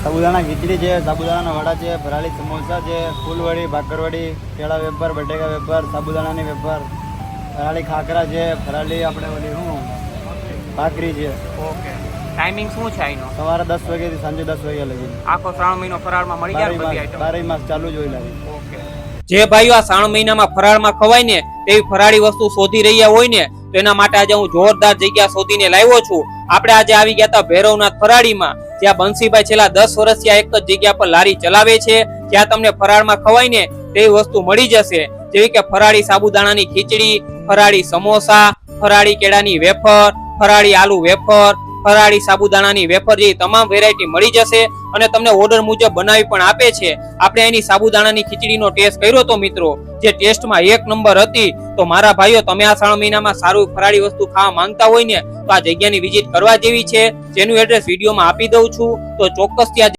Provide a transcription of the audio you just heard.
સાબુદાણા ખીચડી છે, સાબુદાણાના વડા છે, ફરાળી સમોસા છે, ફૂલવડી, ભાકરવડી, કેળા વેફર, બટેકા વેફર, સાબુદાણાની વેફર, ફરાળી ખાખરા છે, ફરાળી આપણે ઓલી ભાખરી છે. ઓકે, ટાઈમિંગ શું છે આનો? સવારે 10 વાગ્યાથી સાંજે 10 વાગ્યા લગી. આખો શ્રાવણ મહિનો ફરાળમાં મળી જાય બધી આઈટમ? 12 માસ ચાલુ જ હોય લાગે. ઓકે, જે ભાઈઓ આ શ્રાવણ મહિનામાં ફરાળમાં ખવાય ને તેવી ફરાળી વસ્તુ શોધી રહ્યા હોય ને તો એના માટે આજે હું જોરદાર જગ્યા શોધીને લાવ્યો છું. આપણે આજે આવી ગયા હતા ભૈરવનાથ ફરાળીમાં, જ્યાં બંસીભાઈ છેલ્લા 10 વર્ષથી આ એક જ જગ્યા પર લારી ચલાવે છે, જ્યાં તમને ફરાળમાં ખવાય ને તેવી વસ્તુ મળી જશે, જેવી કે ફરાળી સાબુદાણાની ખીચડી, ફરાળી સમોસા, ફરાળી કેળાની વેફર, ફરાળી આલુ વેફર, ફરાળી સાબુદાણાની વેફર જેવી તમામ વેરાયટી મળી જશે અને તમને ઓર્ડર મુજબ બનાવી પણ આપે છે. આપણે એની સાબુદાણાની ખીચડીનો ટેસ્ટ કર્યો તો મિત્રો, જે ટેસ્ટમાં 1 નંબર હતી. તો મારા ભાઈઓ, તમે આ શ્રાવણ મહિનામાં સારું ફરાળી વસ્તુ ખાવા માંગતા હોય ને તો આ જગ્યાની વિઝિટ કરવા જેવી છે, જેનું એડ્રેસ વિડીયોમાં આપી દઉં છું. તો ચોક્કસ ત્યાં